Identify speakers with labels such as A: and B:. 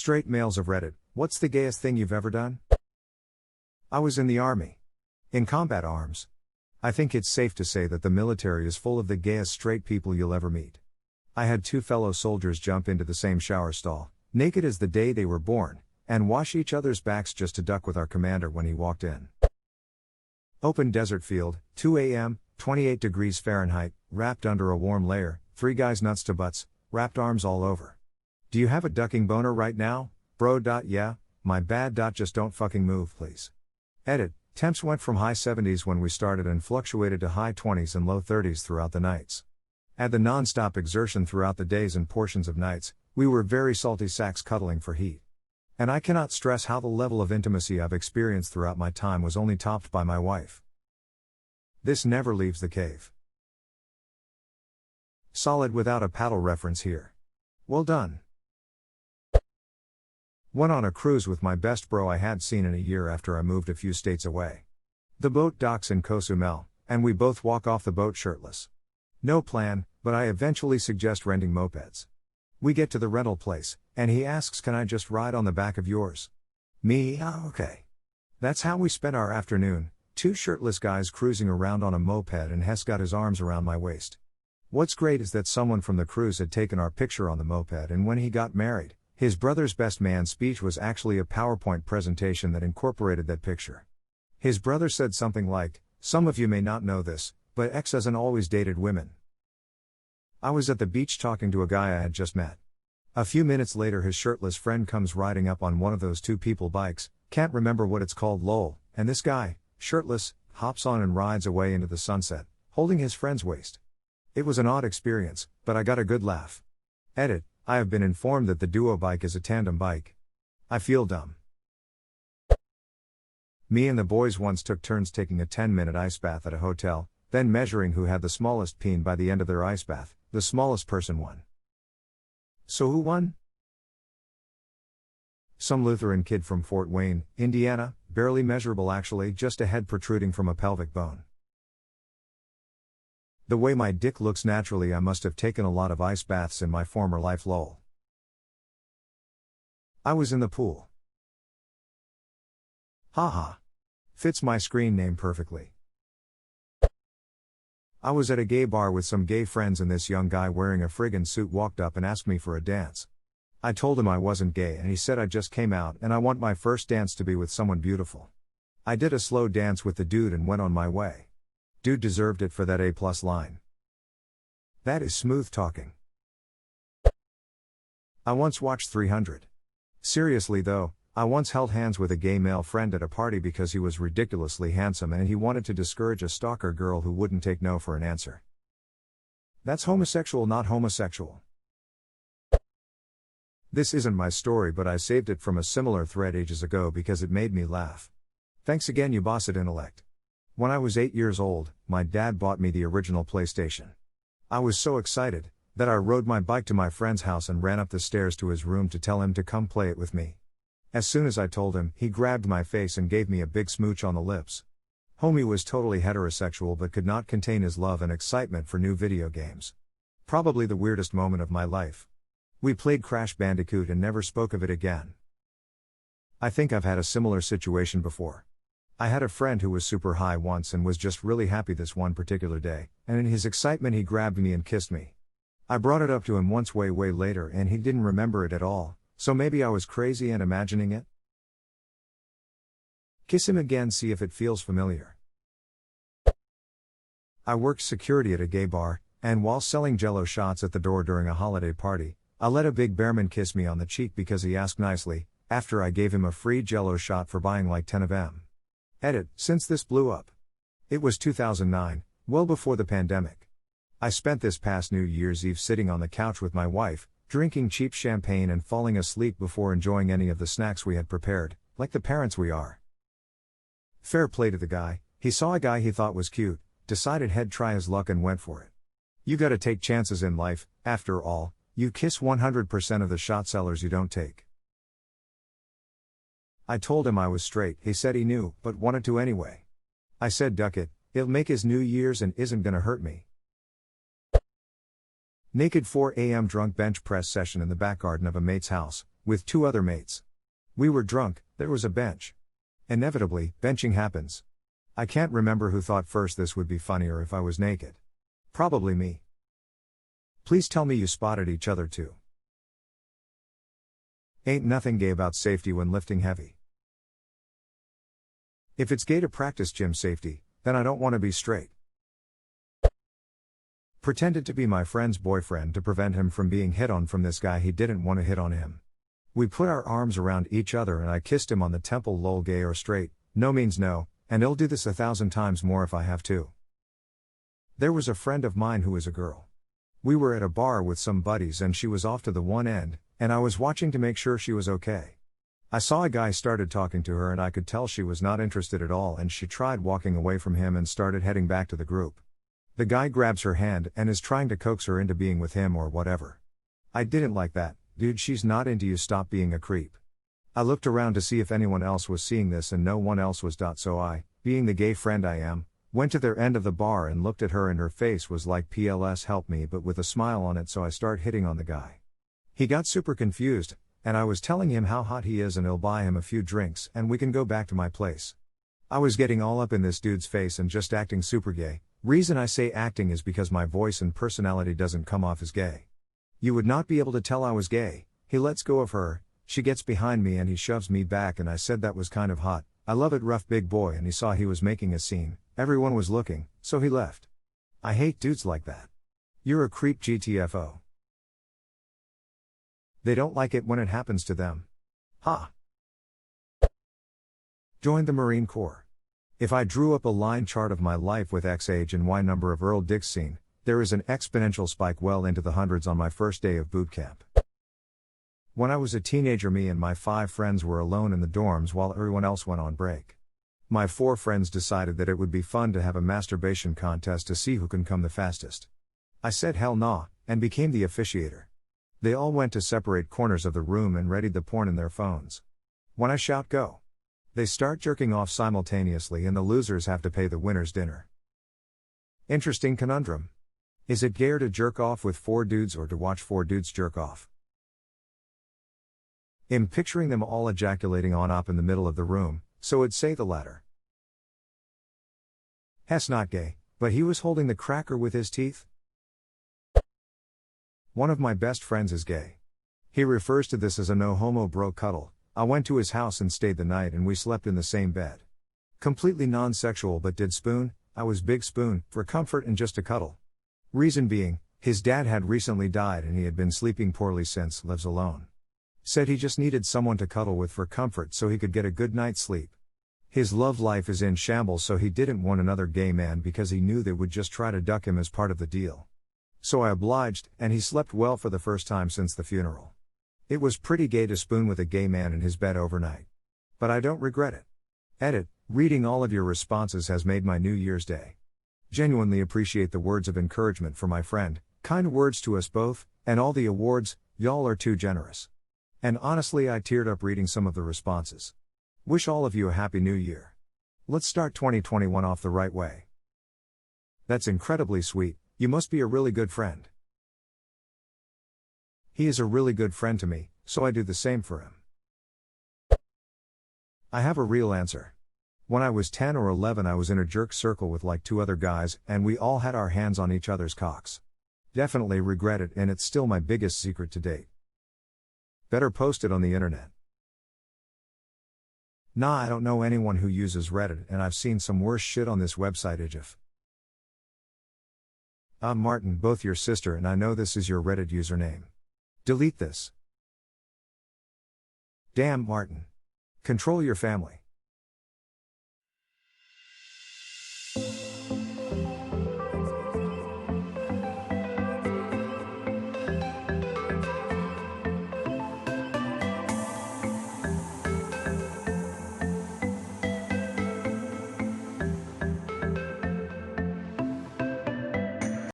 A: Straight males of Reddit, what's the gayest thing you've ever done? I was in the army. In combat arms. I think it's safe to say that the military is full of the gayest straight people you'll ever meet. I had two fellow soldiers jump into the same shower stall, naked as the day they were born, and wash each other's backs just to duck with our commander when he walked in. Open desert field, 2 a.m., 28 degrees Fahrenheit, wrapped under a warm layer, 3 guys nuts to butts, wrapped arms all over. Do you have a ducking boner right now, bro? Yeah, my bad. Just don't fucking move, please. Edit. Temps went from high 70s when we started and fluctuated to high 20s and low 30s throughout the nights. Add the non-stop exertion throughout the days and portions of nights, we were very salty sacks cuddling for heat. And I cannot stress how the level of intimacy I've experienced throughout my time was only topped by my wife. This never leaves the cave. Solid without a paddle reference here. Well done. Went on a cruise with my best bro I had seen in a year after I moved a few states away. The boat docks in Cozumel, and we both walk off the boat shirtless. No plan, but I eventually suggest renting mopeds. We get to the rental place, and he asks, "Can I just ride on the back of yours?" Me, okay. That's how we spent our afternoon, two shirtless guys cruising around on a moped, and Hess got his arms around my waist. What's great is that someone from the cruise had taken our picture on the moped, and when he got married, his brother's best man speech was actually a PowerPoint presentation that incorporated that picture. His brother said something like, "Some of you may not know this, but X hasn't always dated women." I was at the beach talking to a guy I had just met. A few minutes later his shirtless friend comes riding up on one of those two people bikes, can't remember what it's called lol, and this guy, shirtless, hops on and rides away into the sunset, holding his friend's waist. It was an odd experience, but I got a good laugh. Edit. I have been informed that the duo bike is a tandem bike. I feel dumb. Me and the boys once took turns taking a 10-minute ice bath at a hotel, then measuring who had the smallest peen by the end of their ice bath. The smallest person won. So who won? Some Lutheran kid from Fort Wayne, Indiana, barely measurable actually, just a head protruding from a pelvic bone. The way my dick looks naturally, I must have taken a lot of ice baths in my former life lol. I was in the pool. Haha. Fits my screen name perfectly. I was at a gay bar with some gay friends and this young guy wearing a friggin' suit walked up and asked me for a dance. I told him I wasn't gay and he said I just came out and I want my first dance to be with someone beautiful. I did a slow dance with the dude and went on my way. Dude deserved it for that A+ line. That is smooth talking. I once watched 300. Seriously though, I once held hands with a gay male friend at a party because he was ridiculously handsome and he wanted to discourage a stalker girl who wouldn't take no for an answer. That's homosexual, not homosexual. This isn't my story, but I saved it from a similar thread ages ago because it made me laugh. Thanks again, you boss at Intellect. When I was 8 years old, my dad bought me the original PlayStation. I was so excited that I rode my bike to my friend's house and ran up the stairs to his room to tell him to come play it with me. As soon as I told him, he grabbed my face and gave me a big smooch on the lips. Homie was totally heterosexual but could not contain his love and excitement for new video games. Probably the weirdest moment of my life. We played Crash Bandicoot and never spoke of it again. I think I've had a similar situation before. I had a friend who was super high once and was just really happy this one particular day, and in his excitement he grabbed me and kissed me. I brought it up to him once way later and he didn't remember it at all. So maybe I was crazy and imagining it? Kiss him again, see if it feels familiar. I worked security at a gay bar, and while selling Jell-O shots at the door during a holiday party, I let a big bearman kiss me on the cheek because he asked nicely, after I gave him a free Jell-O shot for buying like 10 of them. Edit, since this blew up. It was 2009, well before the pandemic. I spent this past New Year's Eve sitting on the couch with my wife, drinking cheap champagne and falling asleep before enjoying any of the snacks we had prepared, like the parents we are. Fair play to the guy, he saw a guy he thought was cute, decided he'd try his luck and went for it. You gotta take chances in life, after all, you kiss 100% of the shot sellers you don't take. I told him I was straight, he said he knew, but wanted to anyway. I said duck it, it'll make his New Year's and isn't gonna hurt me. Naked 4 a.m. drunk bench press session in the back garden of a mate's house, With 2 other mates. We were drunk, there was a bench. Inevitably, benching happens. I can't remember who thought first this would be funnier if I was naked. Probably me. Please tell me you spotted each other too. Ain't nothing gay about safety when lifting heavy. If it's gay to practice gym safety, then I don't want to be straight. Pretended to be my friend's boyfriend to prevent him from being hit on from this guy he didn't want to hit on him. We put our arms around each other and I kissed him on the temple. Lol, gay or straight, no means no, and I'll do this 1,000 times more if I have to. There was a friend of mine who is a girl. We were at a bar with some buddies and she was off to the one end, and I was watching to make sure she was okay. I saw a guy started talking to her and I could tell she was not interested at all, and she tried walking away from him and started heading back to the group. The guy grabs her hand and is trying to coax her into being with him or whatever. I didn't like that. Dude, she's not into you, stop being a creep. I looked around to see if anyone else was seeing this and no one else was. So I, being the gay friend I am, went to their end of the bar and looked at her and her face was like PLS help me but with a smile on it, so I start hitting on the guy. He got super confused, and I was telling him how hot he is and I'll buy him a few drinks and we can go back to my place. I was getting all up in this dude's face and just acting super gay. Reason I say acting is because my voice and personality doesn't come off as gay. You would not be able to tell I was gay. He lets go of her, she gets behind me and he shoves me back and I said that was kind of hot, I love it rough big boy, and he saw he was making a scene, everyone was looking, so he left. I hate dudes like that. You're a creep, GTFO. They don't like it when it happens to them. Ha. Joined the Marine Corps. If I drew up a line chart of my life with X age and Y number of Earl Dicks seen, there is an exponential spike well into the hundreds on my first day of boot camp. When I was a teenager, me and my 5 friends were alone in the dorms while everyone else went on break. My 4 friends decided that it would be fun to have a masturbation contest to see who can come the fastest. I said hell nah, and became the officiator. They all went to separate corners of the room and readied the porn in their phones. When I shout go, they start jerking off simultaneously and the losers have to pay the winner's dinner. Interesting conundrum. Is it gayer to jerk off with 4 dudes or to watch 4 dudes jerk off? I'm picturing them all ejaculating on up in the middle of the room, so I'd say the latter. Hess not gay, but he was holding the cracker with his teeth. One of my best friends is gay. He refers to this as a no homo bro cuddle. I went to his house and stayed the night and we slept in the same bed. Completely non-sexual but did spoon, I was big spoon, for comfort and just a cuddle. Reason being, his dad had recently died and he had been sleeping poorly since, lives alone. Said he just needed someone to cuddle with for comfort so he could get a good night's sleep. His love life is in shambles, so he didn't want another gay man because he knew they would just try to duck him as part of the deal. So I obliged, and he slept well for the first time since the funeral. It was pretty gay to spoon with a gay man in his bed overnight. But I don't regret it. Edit, reading all of your responses has made my New Year's Day. Genuinely appreciate the words of encouragement for my friend, kind words to us both, and all the awards, y'all are too generous. And honestly, I teared up reading some of the responses. Wish all of you a happy new year. Let's start 2021 off the right way. That's incredibly sweet, you must be a really good friend. He is a really good friend to me, so I do the same for him. I have a real answer. When I was 10 or 11, I was in a jerk circle with like 2 other guys, and we all had our hands on each other's cocks. Definitely regret it, and it's still my biggest secret to date. Better post it on the internet. Nah, I don't know anyone who uses Reddit, and I've seen some worse shit on this website. If Martin, both your sister and I know this is your Reddit username. Delete this. Damn, Martin. Control your family.